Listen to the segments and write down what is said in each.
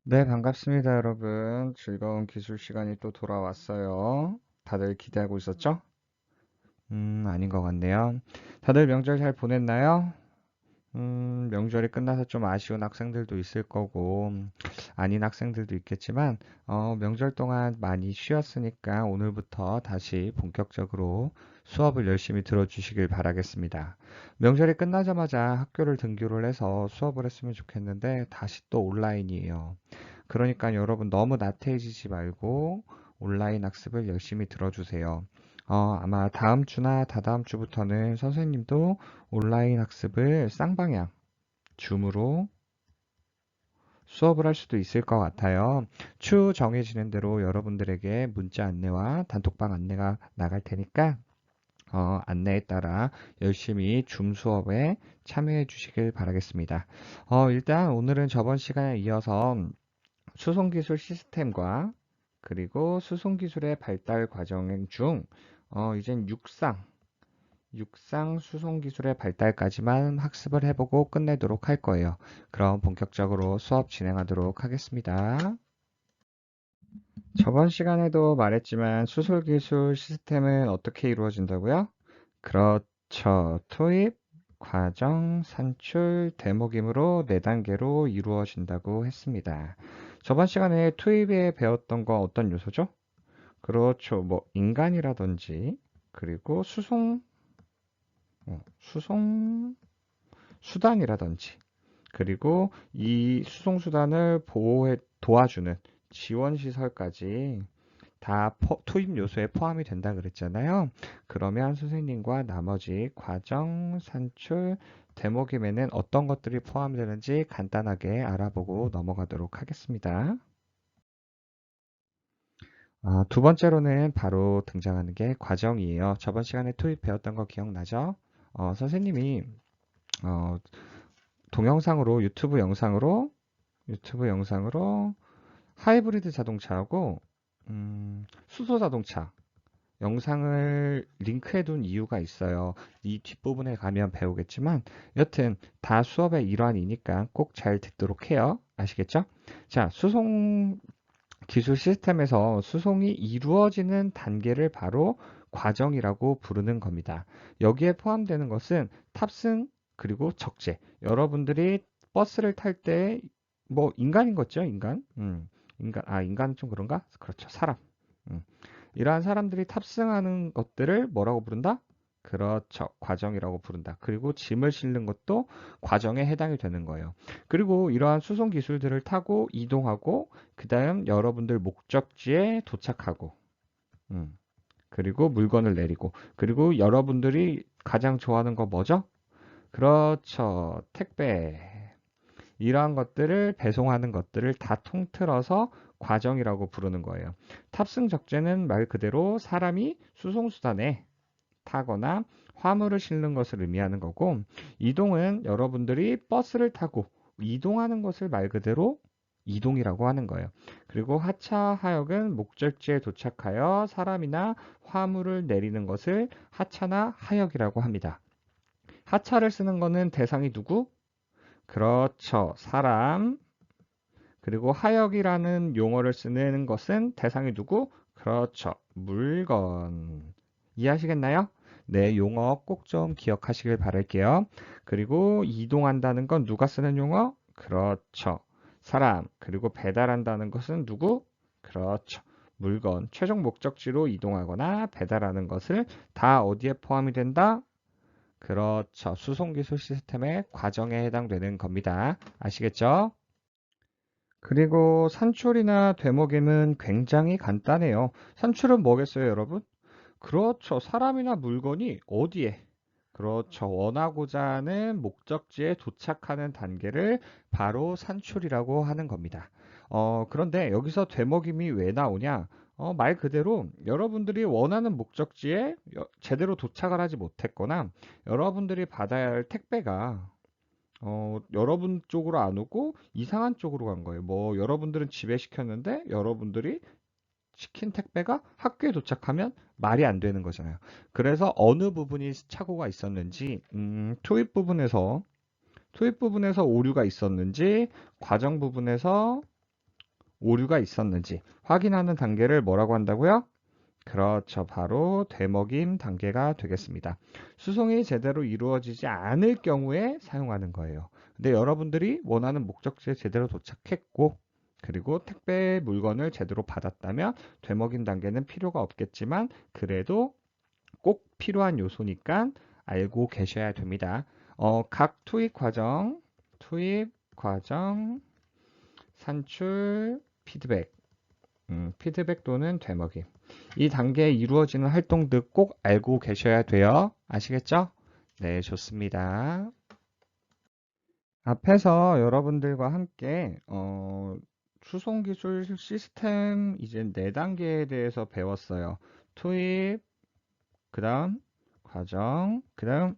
네, 반갑습니다, 여러분. 즐거운 기술 시간이 또 돌아왔어요. 다들 기대하고 있었죠? 아닌 것 같네요. 다들 명절 잘 보냈나요? 명절이 끝나서 좀 아쉬운 학생들도 있을 거고, 아닌 학생들도 있겠지만, 명절 동안 많이 쉬었으니까 오늘부터 다시 본격적으로 수업을 열심히 들어주시길 바라겠습니다. 명절이 끝나자마자 학교를 등교를 해서 수업을 했으면 좋겠는데, 다시 또 온라인이에요. 그러니까 여러분 너무 나태해지지 말고 온라인 학습을 열심히 들어주세요. 아마 다음 주나 다다음 주부터는 선생님도 온라인 학습을 쌍방향, 줌으로 수업을 할 수도 있을 것 같아요. 추후 정해지는 대로 여러분들에게 문자 안내와 단톡방 안내가 나갈 테니까 안내에 따라 열심히 줌 수업에 참여해 주시길 바라겠습니다. 일단 오늘은 저번 시간에 이어서 수송기술 시스템과 그리고 수송기술의 발달 과정 중 이젠 육상 수송기술의 발달까지만 학습을 해보고 끝내도록 할 거예요. 그럼 본격적으로 수업 진행하도록 하겠습니다. 저번 시간에도 말했지만 수술기술 시스템은 어떻게 이루어진다고요? 그렇죠. 투입, 과정, 산출, 데모김으로 4단계로 이루어진다고 했습니다. 저번 시간에 투입에 배웠던 거 어떤 요소죠? 그렇죠. 뭐 인간이라든지 그리고 수송 수단이라든지 그리고 이 수송 수단을 보호해 도와주는 지원 시설까지 다 투입 요소에 포함이 된다 그랬잖아요. 그러면 선생님과 나머지 과정, 산출, 데모김에는 어떤 것들이 포함되는지 간단하게 알아보고 넘어가도록 하겠습니다. 두 번째로는 바로 등장하는 게 과정이에요. 저번 시간에 투입 배웠던 거 기억나죠? 선생님이 어, 동영상으로 유튜브 영상으로 하이브리드 자동차하고 수소 자동차 영상을 링크해 둔 이유가 있어요. 이 뒷부분에 가면 배우겠지만 여튼 다 수업의 일환이니까 꼭 잘 듣도록 해요. 아시겠죠? 자, 수송 기술 시스템에서 수송이 이루어지는 단계를 바로 과정이라고 부르는 겁니다. 여기에 포함되는 것은 탑승 그리고 적재. 여러분들이 버스를 탈 때 뭐 인간인 거죠, 인간? 인간은 좀 그런가? 그렇죠, 사람. 음. 이러한 사람들이 탑승하는 것들을 뭐라고 부른다? 그렇죠. 과정이라고 부른다. 그리고 짐을 싣는 것도 과정에 해당이 되는 거예요. 그리고 이러한 수송 기술들을 타고 이동하고, 그 다음 여러분들 목적지에 도착하고, 음, 그리고 물건을 내리고, 그리고 여러분들이 가장 좋아하는 거 뭐죠? 그렇죠. 택배. 이러한 것들을 배송하는 것들을 다 통틀어서 과정이라고 부르는 거예요. 탑승 적재는 말 그대로 사람이 수송수단에 타거나 화물을 싣는 것을 의미하는 거고, 이동은 여러분들이 버스를 타고 이동하는 것을 말 그대로 이동이라고 하는 거예요. 그리고 하차, 하역은 목적지에 도착하여 사람이나 화물을 내리는 것을 하차나 하역이라고 합니다. 하차를 쓰는 거는 대상이 누구? 그렇죠. 사람. 그리고 하역이라는 용어를 쓰는 것은 대상이 누구? 그렇죠. 물건. 이해하시겠나요? 네, 용어 꼭 좀 기억하시길 바랄게요. 그리고 이동한다는 건 누가 쓰는 용어? 그렇죠. 사람. 그리고 배달한다는 것은 누구? 그렇죠. 물건. 최종 목적지로 이동하거나 배달하는 것을 다 어디에 포함이 된다? 그렇죠. 수송기술 시스템의 과정에 해당되는 겁니다. 아시겠죠? 그리고 산출이나 되먹임은 굉장히 간단해요. 산출은 뭐겠어요, 여러분? 그렇죠. 사람이나 물건이 어디에? 그렇죠. 원하고자 하는 목적지에 도착하는 단계를 바로 산출이라고 하는 겁니다. 그런데 여기서 되먹임이 왜 나오냐? 말 그대로 여러분들이 원하는 목적지에 제대로 도착을 하지 못했거나 여러분들이 받아야 할 택배가 여러분 쪽으로 안 오고 이상한 쪽으로 간 거예요. 뭐 여러분들은 집에 시켰는데 여러분들이 시킨 택배가 학교에 도착하면 말이 안 되는 거잖아요. 그래서 어느 부분이 착오가 있었는지, 투입 부분에서 오류가 있었는지, 과정 부분에서 오류가 있었는지 확인하는 단계를 뭐라고 한다고요? 그렇죠. 바로 되먹임 단계가 되겠습니다. 수송이 제대로 이루어지지 않을 경우에 사용하는 거예요. 근데 여러분들이 원하는 목적지에 제대로 도착했고, 그리고 택배 물건을 제대로 받았다면 되먹임 단계는 필요가 없겠지만, 그래도 꼭 필요한 요소니까 알고 계셔야 됩니다. 각 투입 과정, 산출, 피드백, 피드백 또는 되먹임. 이 단계에 이루어지는 활동들 꼭 알고 계셔야 돼요. 아시겠죠? 네, 좋습니다. 앞에서 여러분들과 함께 수송기술 시스템 이제 4단계에 대해서 배웠어요. 투입, 그 다음 과정, 그 다음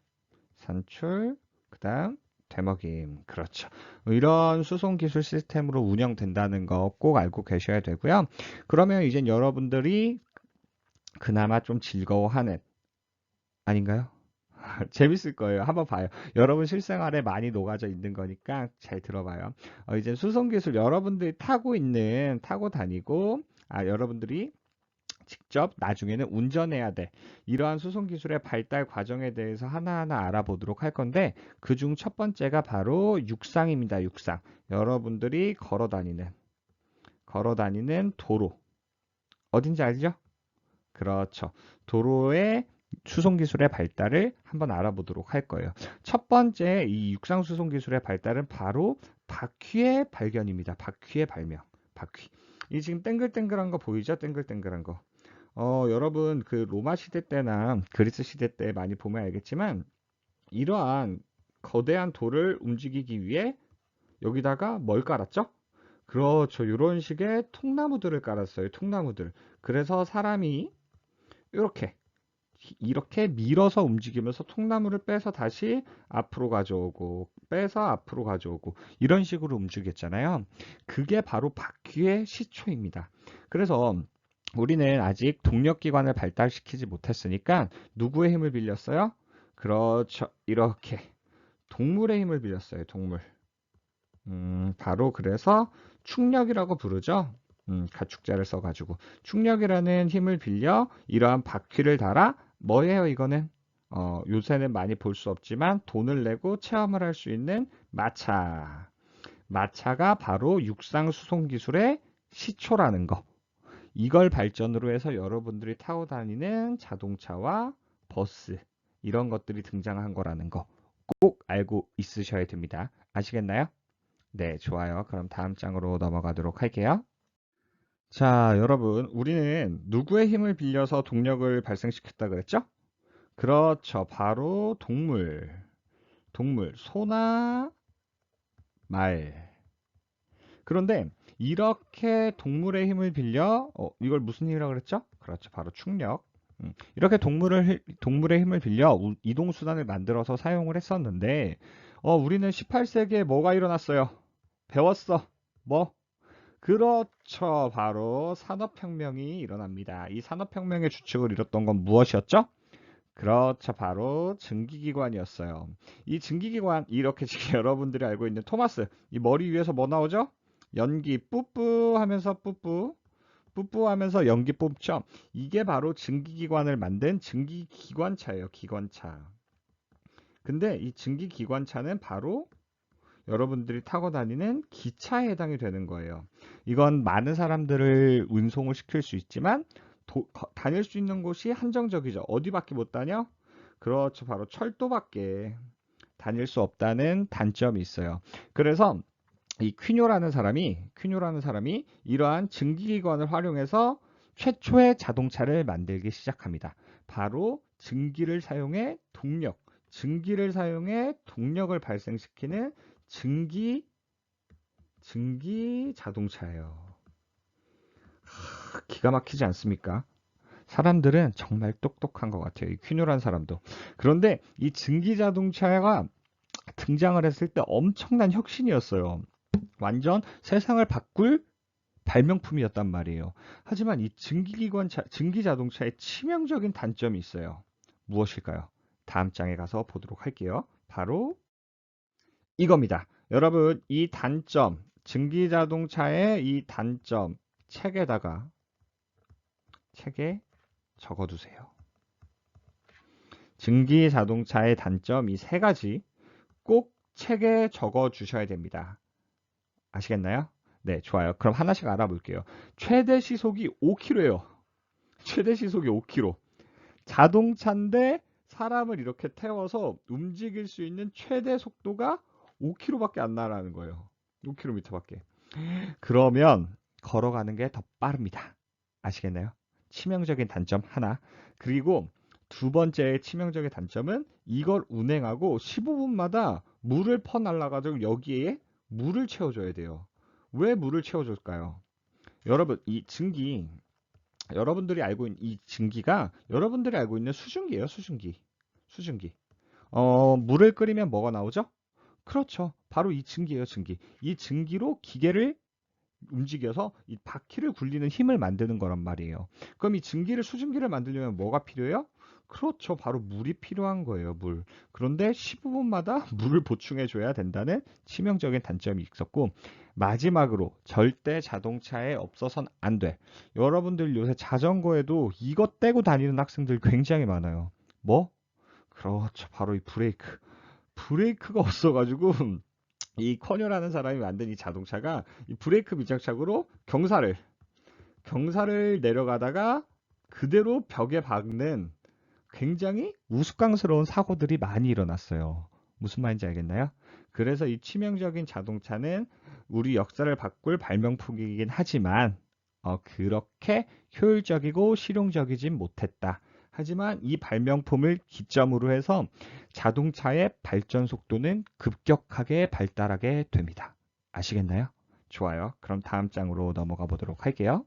산출, 그 다음 되먹임. 그렇죠. 이런 수송기술 시스템으로 운영된다는 거 꼭 알고 계셔야 되고요. 그러면 이제 여러분들이 그나마 좀 즐거워하는, 아닌가요? 재밌을 거예요. 한번 봐요. 여러분 실생활에 많이 녹아져 있는 거니까 잘 들어봐요. 이제 수송기술 여러분들이 타고 다니고, 여러분들이 직접 나중에는 운전해야 돼. 이러한 수송기술의 발달 과정에 대해서 하나하나 알아보도록 할 건데, 그중 첫 번째가 바로 육상입니다. 육상. 여러분들이 걸어 다니는 도로. 어딘지 알죠? 그렇죠. 도로의 수송 기술의 발달을 한번 알아보도록 할 거예요. 첫 번째 이 육상 수송 기술의 발달은 바로 바퀴의 발견입니다. 바퀴의 발명. 바퀴. 이 지금 땡글땡글한 거 보이죠? 땡글땡글한 거. 여러분 그 로마 시대 때나 그리스 시대 때 많이 보면 알겠지만 이러한 거대한 돌을 움직이기 위해 여기다가 뭘 깔았죠? 그렇죠. 이런 식의 통나무들을 깔았어요. 통나무들. 그래서 사람이 이렇게 밀어서 움직이면서 통나무를 빼서 다시 앞으로 가져오고 빼서 앞으로 가져오고 이런 식으로 움직였잖아요. 그게 바로 바퀴의 시초입니다. 그래서 우리는 아직 동력기관을 발달시키지 못했으니까 누구의 힘을 빌렸어요? 그렇죠. 이렇게 동물의 힘을 빌렸어요. 동물. 바로 그래서 충력이라고 부르죠. 가축자를 써가지고 충력이라는 힘을 빌려 이러한 바퀴를 달아 뭐예요 이거는? 요새는 많이 볼 수 없지만 돈을 내고 체험을 할 수 있는 마차. 마차가 바로 육상 수송 기술의 시초라는 거. 이걸 발전으로 해서 여러분들이 타고 다니는 자동차와 버스 이런 것들이 등장한 거라는 거 꼭 알고 있으셔야 됩니다. 아시겠나요? 네, 좋아요. 그럼 다음 장으로 넘어가도록 할게요. 자, 여러분, 우리는 누구의 힘을 빌려서 동력을 발생시켰다 그랬죠? 그렇죠. 바로 동물. 소나 말. 그런데 이렇게 동물의 힘을 빌려, 이걸 무슨 힘이라고 그랬죠? 그렇죠. 바로 충력. 이렇게 동물의 힘을 빌려 이동수단을 만들어서 사용을 했었는데, 우리는 18세기에 뭐가 일어났어요? 배웠어. 뭐? 그렇죠. 바로 산업혁명이 일어납니다. 이 산업혁명의 주축을 이뤘던 건 무엇이었죠? 그렇죠. 바로 증기기관이었어요. 이 증기기관, 이렇게 지금 여러분들이 알고 있는 토마스, 이 머리 위에서 뭐 나오죠? 연기 뿌뿌 하면서 뿌뿌 하면서 연기 뽑죠. 이게 바로 증기기관을 만든 증기기관차예요. 기관차. 근데 이 증기기관차는 바로 여러분들이 타고 다니는 기차에 해당이 되는 거예요. 이건 많은 사람들을 운송을 시킬 수 있지만 다닐 수 있는 곳이 한정적이죠. 어디밖에 못 다녀? 그렇죠. 바로 철도밖에 다닐 수 없다는 단점이 있어요. 그래서 이 퀴뇨라는 사람이 이러한 증기기관을 활용해서 최초의 자동차를 만들기 시작합니다. 바로 증기를 사용해 동력을 발생시키는 증기 자동차예요. 기가 막히지 않습니까? 사람들은 정말 똑똑한 것 같아요. 이 퀴뇨라는 사람도. 그런데 이 증기 자동차가 등장을 했을 때 엄청난 혁신이었어요. 완전 세상을 바꿀 발명품이었단 말이에요. 하지만 이 증기 자동차의 치명적인 단점이 있어요. 무엇일까요? 다음 장에 가서 보도록 할게요. 바로 이겁니다. 여러분, 이 단점, 증기 자동차의 이 단점 책에 적어두세요. 증기 자동차의 단점 이 세 가지 꼭 책에 적어 주셔야 됩니다. 아시겠나요? 네, 좋아요. 그럼 하나씩 알아볼게요. 최대 시속이 5km예요. 최대 시속이 5km. 자동차인데 사람을 이렇게 태워서 움직일 수 있는 최대 속도가 5km밖에 안 나라는 거예요. 5km밖에. 그러면 걸어가는 게 더 빠릅니다. 아시겠나요? 치명적인 단점 하나. 그리고 두 번째 치명적인 단점은 이걸 운행하고 15분마다 물을 퍼날라가지고 여기에 물을 채워줘야 돼요. 왜 물을 채워줄까요? 여러분, 이 증기, 여러분들이 알고 있는 이 증기가 여러분들이 알고 있는 수증기예요, 수증기. 수증기. 물을 끓이면 뭐가 나오죠? 그렇죠. 바로 이 증기예요, 증기. 이 증기로 기계를 움직여서 이 바퀴를 굴리는 힘을 만드는 거란 말이에요. 그럼 이 증기를 수증기를 만들려면 뭐가 필요해요? 그렇죠. 바로 물이 필요한 거예요, 물. 그런데 15분마다 물을 보충해 줘야 된다는 치명적인 단점이 있었고, 마지막으로 절대 자동차에 없어선 안 돼. 여러분들 요새 자전거에도 이것 떼고 다니는 학생들 굉장히 많아요. 뭐? 그렇죠. 바로 이 브레이크. 브레이크가 없어가지고 이 커녀라는 사람이 만든 이 자동차가 이 브레이크 미장착으로 경사를 내려가다가 그대로 벽에 박는 굉장히 우스꽝스러운 사고들이 많이 일어났어요. 무슨 말인지 알겠나요? 그래서 이 치명적인 자동차는 우리 역사를 바꿀 발명품이긴 하지만 그렇게 효율적이고 실용적이진 못했다. 하지만 이 발명품을 기점으로 해서 자동차의 발전 속도는 급격하게 발달하게 됩니다. 아시겠나요? 좋아요. 그럼 다음 장으로 넘어가 보도록 할게요.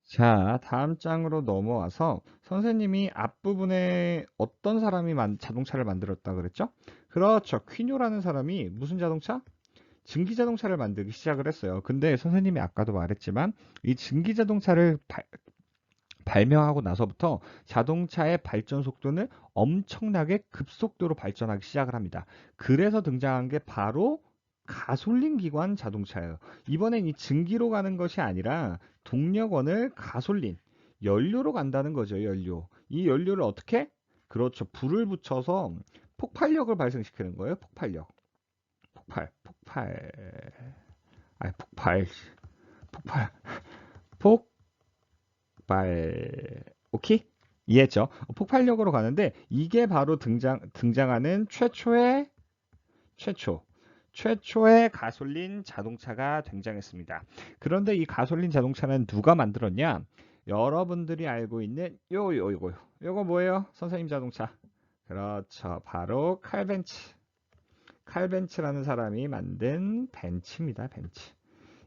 자, 다음 장으로 넘어와서 선생님이 앞부분에 어떤 사람이 자동차를 만들었다 그랬죠? 그렇죠. 퀴뇨라는 사람이 무슨 자동차? 증기 자동차를 만들기 시작을 했어요. 근데 선생님이 아까도 말했지만 이 증기 자동차를 발명하고 나서부터 자동차의 발전 속도는 엄청나게 급속도로 발전하기 시작을 합니다. 그래서 등장한 게 바로 가솔린 기관 자동차예요. 이번엔 이 증기로 가는 것이 아니라 동력원을 가솔린, 연료로 간다는 거죠, 연료. 이 연료를 어떻게? 그렇죠. 불을 붙여서 폭발력을 발생시키는 거예요, 폭발력. 아니, 폭발, 오케이? 이해했죠? 폭발력으로 가는데 이게 바로 등장하는 최초의 가솔린 자동차가 등장했습니다. 그런데 이 가솔린 자동차는 누가 만들었냐? 여러분들이 알고 있는 요거 뭐예요? 선생님 자동차. 그렇죠. 바로 칼벤츠라는 사람이 만든 벤츠입니다. 벤츠.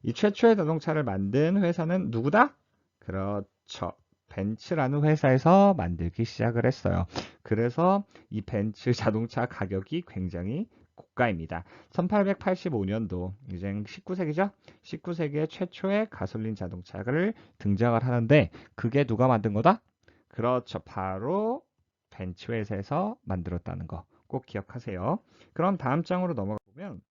이 최초의 자동차를 만든 회사는 누구다? 그렇죠. 벤츠라는 회사에서 만들기 시작을 했어요. 그래서 이 벤츠 자동차 가격이 굉장히 고가입니다. 1885년도, 이제 19세기죠? 19세기에 최초의 가솔린 자동차를 등장을 하는데 그게 누가 만든 거다? 그렇죠. 바로 벤츠 회사에서 만들었다는 거 꼭 기억하세요. 그럼 다음 장으로 넘어가 보면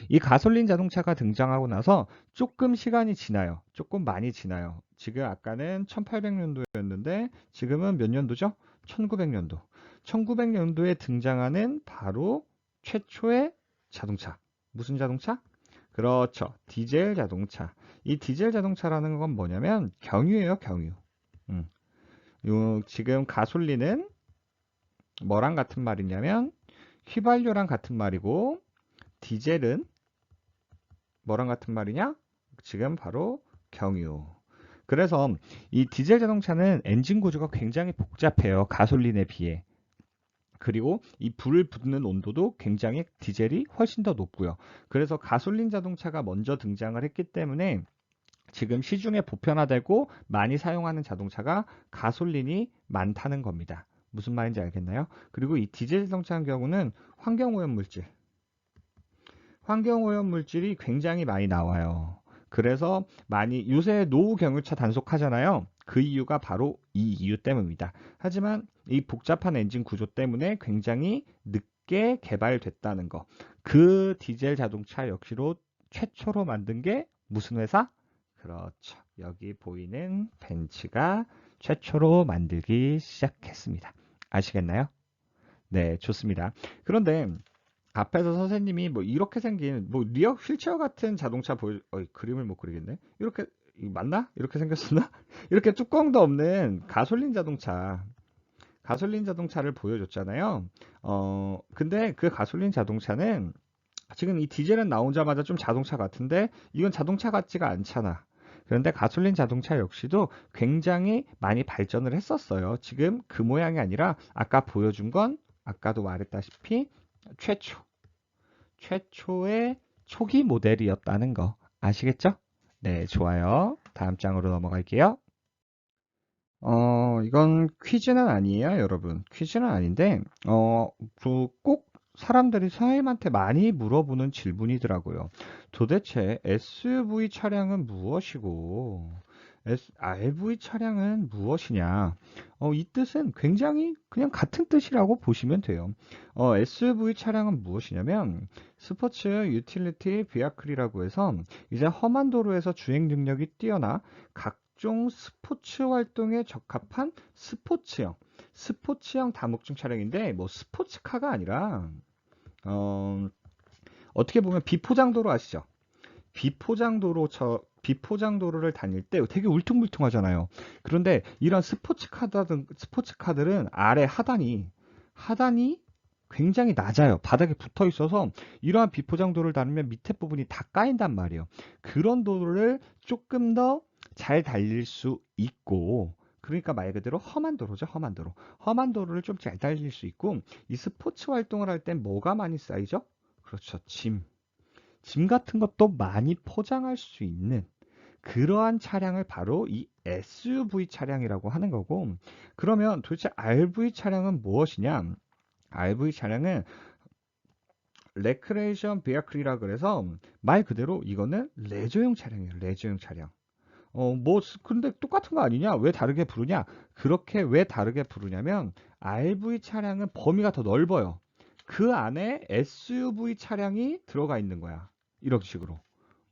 이 가솔린 자동차가 등장하고 나서 조금 시간이 지나요. 조금 많이 지나요. 지금 아까는 1800년도였는데 지금은 몇 년도죠? 1900년도. 1900년도에 등장하는 바로 최초의 자동차. 무슨 자동차? 그렇죠. 디젤 자동차. 이 디젤 자동차라는 건 뭐냐면 경유예요, 경유. 지금 가솔린은 뭐랑 같은 말이냐면 휘발유랑 같은 말이고 디젤은 뭐랑 같은 말이냐? 지금 바로 경유. 그래서 이 디젤 자동차는 엔진 구조가 굉장히 복잡해요. 가솔린에 비해. 그리고 이 불을 붙는 온도도 굉장히 디젤이 훨씬 더 높고요. 그래서 가솔린 자동차가 먼저 등장을 했기 때문에 지금 시중에 보편화되고 많이 사용하는 자동차가 가솔린이 많다는 겁니다. 무슨 말인지 알겠나요? 그리고 이 디젤 자동차 같은 경우는 환경오염 물질이 굉장히 많이 나와요. 그래서 많이 요새 노후 경유차 단속하잖아요. 그 이유가 바로 이 이유 때문입니다. 하지만 이 복잡한 엔진 구조 때문에 굉장히 늦게 개발됐다는 거. 그 디젤 자동차 역시로 최초로 만든 게 무슨 회사? 그렇죠. 여기 보이는 벤츠가 최초로 만들기 시작했습니다. 아시겠나요? 네, 좋습니다. 그런데 앞에서 선생님이 뭐 이렇게 생긴 뭐 리어 휠체어 같은 자동차 그림을 못 그리겠네. 이렇게 이거 맞나? 이렇게 생겼었나? 이렇게 뚜껑도 없는 가솔린 자동차를 보여줬잖아요. 근데 그 가솔린 자동차는 지금 이 디젤은 나오자마자 좀 자동차 같은데 이건 자동차 같지가 않잖아. 그런데 가솔린 자동차 역시도 굉장히 많이 발전을 했었어요. 지금 그 모양이 아니라 아까 보여준 건 아까도 말했다시피 최초의 초기 모델이었다는 거 아시겠죠? 네, 좋아요. 다음 장으로 넘어갈게요. 이건 퀴즈는 아니에요, 여러분. 퀴즈는 아닌데, 꼭 사람들이 선생님한테 많이 물어보는 질문이더라고요. 도대체 SUV 차량은 무엇이고, RV 차량은 무엇이냐? 이 뜻은 굉장히 그냥 같은 뜻이라고 보시면 돼요. SUV 차량은 무엇이냐면, 스포츠 유틸리티 비아클이라고 해서 이제 험한 도로에서 주행 능력이 뛰어나 각종 스포츠 활동에 적합한 스포츠형 다목적 차량인데, 뭐 스포츠카가 아니라, 어, 어떻게 보면 비포장도로 아시죠? 비포장도로를 다닐 때 되게 울퉁불퉁하잖아요. 그런데 이런 스포츠카들은 아래 하단이 굉장히 낮아요. 바닥에 붙어 있어서 이러한 비포장도를 다니면 밑에 부분이 다 까인단 말이에요. 그런 도로를 조금 더 잘 달릴 수 있고, 그러니까 말 그대로 험한 도로죠, 험한 도로. 험한 도로를 좀 잘 달릴 수 있고, 이 스포츠 활동을 할 땐 뭐가 많이 쌓이죠? 그렇죠, 짐 같은 것도 많이 포장할 수 있는 그러한 차량을 바로 이 SUV 차량이라고 하는 거고, 그러면 도대체 RV 차량은 무엇이냐? RV 차량은 레크레이션 비아클이라 그래서 말 그대로 이거는 레저용 차량이에요. 레저용 차량. 근데 똑같은 거 아니냐? 왜 다르게 부르냐? 그렇게 왜 다르게 부르냐면 RV 차량은 범위가 더 넓어요. 그 안에 SUV 차량이 들어가 있는 거야. 이런 식으로.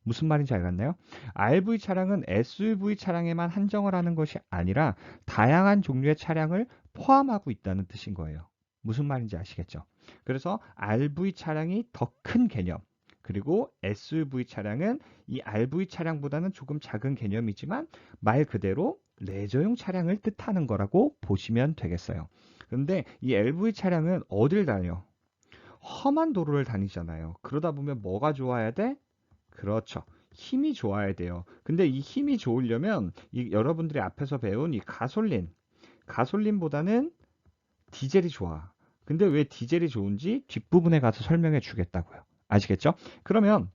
무슨 말인지 알겠나요? RV 차량은 SUV 차량에만 한정을 하는 것이 아니라 다양한 종류의 차량을 포함하고 있다는 뜻인 거예요. 무슨 말인지 아시겠죠? 그래서 RV 차량이 더 큰 개념, 그리고 SUV 차량은 이 RV 차량보다는 조금 작은 개념이지만 말 그대로 레저용 차량을 뜻하는 거라고 보시면 되겠어요. 그런데 이 LV 차량은 어딜 다녀? 험한 도로를 다니잖아요. 그러다 보면 뭐가 좋아야 돼? 그렇죠. 힘이 좋아야 돼요. 근데 이 힘이 좋으려면 여러분들이 앞에서 배운 이 가솔린보다는 디젤이 좋아. 근데 왜 디젤이 좋은지 뒷부분에 가서 설명해 주겠다고요. 아시겠죠? 그러면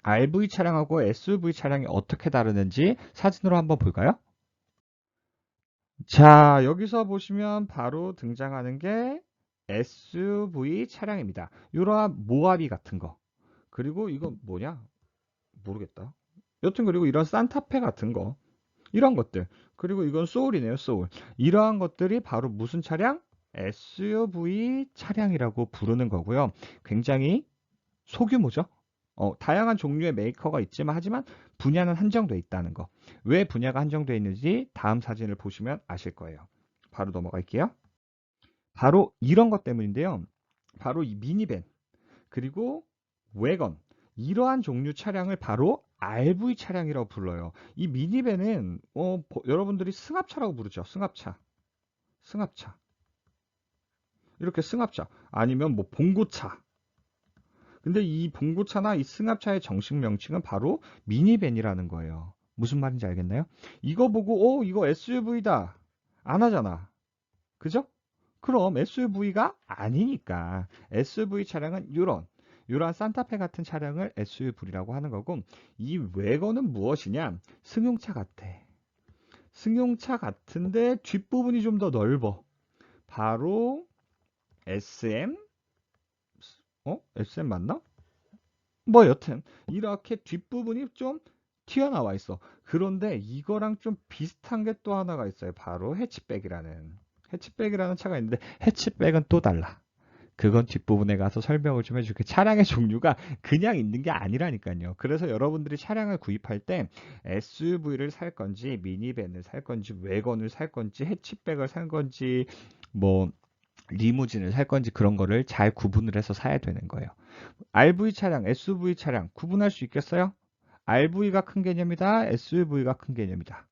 RV 차량하고 SUV 차량이 어떻게 다르는지 사진으로 한번 볼까요? 자, 여기서 보시면 바로 등장하는 게 SUV 차량입니다. 이러한 모하비 같은 거. 그리고 이거 뭐냐? 모르겠다. 여튼 그리고 이런 산타페 같은 거. 이런 것들. 그리고 이건 소울이네요, 소울. 이러한 것들이 바로 무슨 차량? SUV 차량이라고 부르는 거고요. 굉장히 소규모죠. 다양한 종류의 메이커가 있지만 하지만 분야는 한정돼 있다는 거. 왜 분야가 한정돼 있는지 다음 사진을 보시면 아실 거예요. 바로 넘어갈게요. 바로 이런 것 때문인데요. 바로 이 미니밴 그리고 웨건 이러한 종류 차량을 바로 RV 차량이라고 불러요. 이 미니밴은 여러분들이 승합차라고 부르죠. 승합차 이렇게 승합차 아니면 뭐 봉고차. 근데 이 봉고차나 이 승합차의 정식 명칭은 바로 미니밴이라는 거예요. 무슨 말인지 알겠나요? 이거 보고 이거 SUV다 안 하잖아. 그죠? 그럼 SUV가 아니니까 SUV 차량은 이런 산타페 같은 차량을 SUV라고 하는 거고, 이 외건은 무엇이냐? 승용차 같아. 승용차 같은데 뒷부분이 좀 더 넓어. 바로 SM? SM 맞나? 뭐 여튼 이렇게 뒷부분이 좀 튀어나와 있어. 그런데 이거랑 좀 비슷한 게 또 하나가 있어요. 바로 해치백이라는 차가 있는데 해치백은 또 달라. 그건 뒷부분에 가서 설명을 좀 해줄게. 차량의 종류가 그냥 있는 게 아니라니까요. 그래서 여러분들이 차량을 구입할 때 SUV를 살 건지, 미니밴을 살 건지, 외건을 살 건지, 해치백을 살 건지, 뭐 리무진을 살 건지 그런 거를 잘 구분을 해서 사야 되는 거예요. RV 차량, SUV 차량 구분할 수 있겠어요? RV가 큰 개념이다, SUV가 큰 개념이다.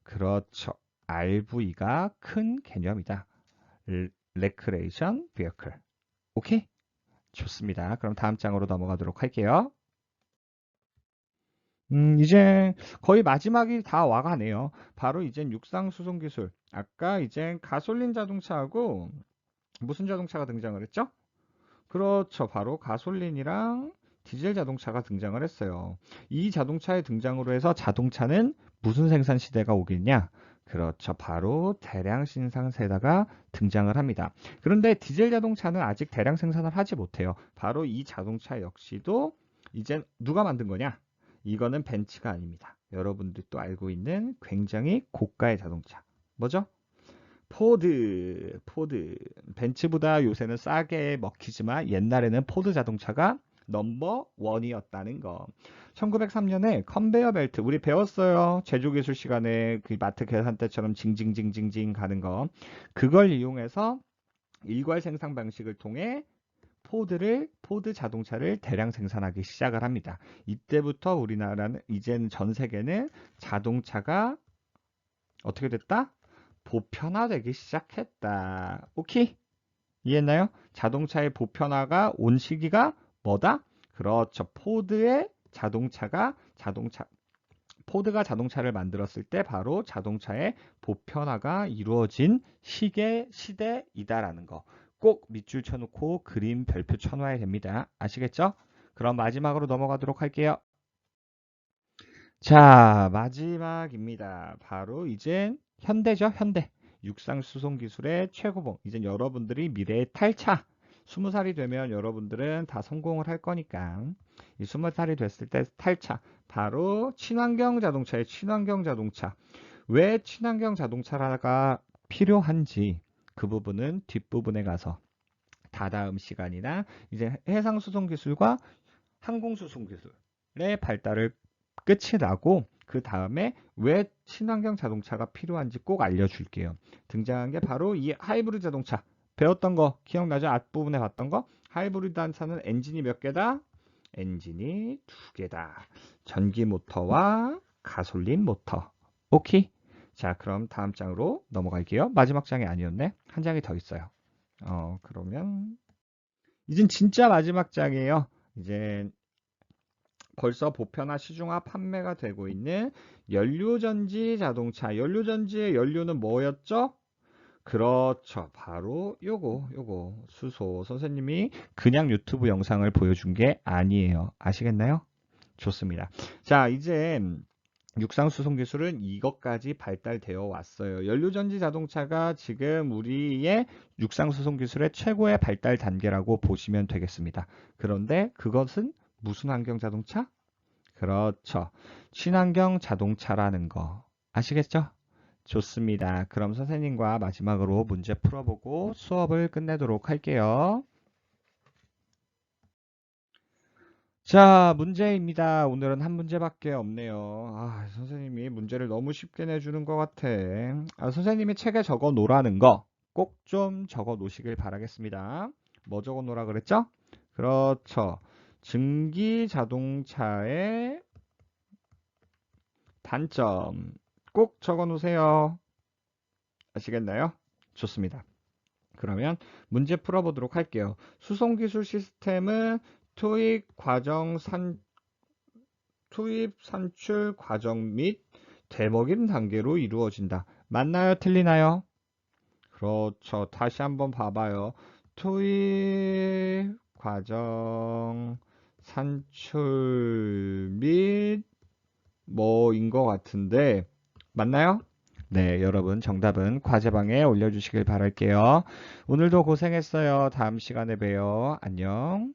그렇죠. RV가 큰 개념이다. 레크레이션 비어클. 오케이? 좋습니다. 그럼 다음 장으로 넘어가도록 할게요. 이제 거의 마지막이 다 와가네요. 바로 이젠 육상 수송 기술. 아까 이젠 가솔린 자동차하고 무슨 자동차가 등장을 했죠? 그렇죠. 바로 가솔린이랑 디젤 자동차가 등장을 했어요. 이 자동차의 등장으로 해서 자동차는 무슨 생산 시대가 오겠냐? 그렇죠. 바로 대량 생산 세대가 등장을 합니다. 그런데 디젤 자동차는 아직 대량 생산을 하지 못해요. 바로 이 자동차 역시도 이제 누가 만든 거냐? 이거는 벤츠가 아닙니다. 여러분들도 알고 있는 굉장히 고가의 자동차. 뭐죠? 포드. 벤츠보다 요새는 싸게 먹히지만 옛날에는 포드 자동차가 넘버 원이었다는 거. 1903년에 컨베이어 벨트, 우리 배웠어요. 제조기술 시간에 그 마트 계산대처럼 징징징징징 가는 거. 그걸 이용해서 일괄 생산 방식을 통해 포드 자동차를 대량 생산하기 시작을 합니다. 이때부터 우리나라는, 이제는 전 세계는 자동차가 어떻게 됐다? 보편화되기 시작했다. 오케이? 이해했나요? 자동차의 보편화가 온 시기가 뭐다? 그렇죠. 포드가 자동차를 만들었을 때 바로 자동차의 보편화가 이루어진 시대이다라는 거. 꼭 밑줄 쳐놓고 그림 별표 쳐놔야 됩니다. 아시겠죠? 그럼 마지막으로 넘어가도록 할게요. 자, 마지막입니다. 바로 이젠 현대죠, 현대. 육상 수송 기술의 최고봉. 이젠 여러분들이 미래의 탈차. 20살이 되면 여러분들은 다 성공을 할 거니까. 이 20살이 됐을 때 탈차. 바로 친환경 자동차의 친환경 자동차. 왜 친환경 자동차가 필요한지 그 부분은 뒷부분에 가서 다다음 시간이나 이제 해상 수송 기술과 항공 수송 기술의 발달을 끝이 나고 그 다음에 왜 친환경 자동차가 필요한지 꼭 알려줄게요. 등장한 게 바로 이 하이브리드 자동차. 배웠던 거 기억나죠? 앞부분에 봤던 거. 하이브리드 자동차는 엔진이 몇 개다? 엔진이 2개다. 전기 모터와 가솔린 모터. 오케이? 자, 그럼 다음 장으로 넘어갈게요. 마지막 장이 아니었네. 한 장이 더 있어요. 그러면 이젠 진짜 마지막 장이에요. 이제 벌써 보편화 시중화 판매가 되고 있는 연료전지 자동차. 연료전지의 연료는 뭐였죠? 그렇죠. 바로 요거 수소. 선생님이 그냥 유튜브 영상을 보여준 게 아니에요. 아시겠나요? 좋습니다. 자, 이제 육상 수송 기술은 이것까지 발달되어 왔어요. 연료전지 자동차가 지금 우리의 육상 수송 기술의 최고의 발달 단계라고 보시면 되겠습니다. 그런데 그것은 무슨 환경 자동차? 그렇죠. 친환경 자동차라는 거. 아시겠죠? 좋습니다. 그럼 선생님과 마지막으로 문제 풀어보고 수업을 끝내도록 할게요. 자, 문제입니다. 오늘은 한 문제밖에 없네요. 선생님이 문제를 너무 쉽게 내주는 것 같아. 선생님이 책에 적어 놓으라는 거 꼭 좀 적어 놓으시길 바라겠습니다. 뭐 적어 놓으라 그랬죠? 그렇죠. 증기 자동차의 단점 꼭 적어 놓으세요. 아시겠나요? 좋습니다. 그러면 문제 풀어보도록 할게요. 수송기술 시스템은 투입 산출 과정 및 되먹임 단계로 이루어진다. 맞나요? 틀리나요? 그렇죠. 다시 한번 봐봐요. 투입 과정 산출 및 뭐인 것 같은데 맞나요? 네, 여러분 정답은 과제방에 올려주시길 바랄게요. 오늘도 고생했어요. 다음 시간에 봬요. 안녕.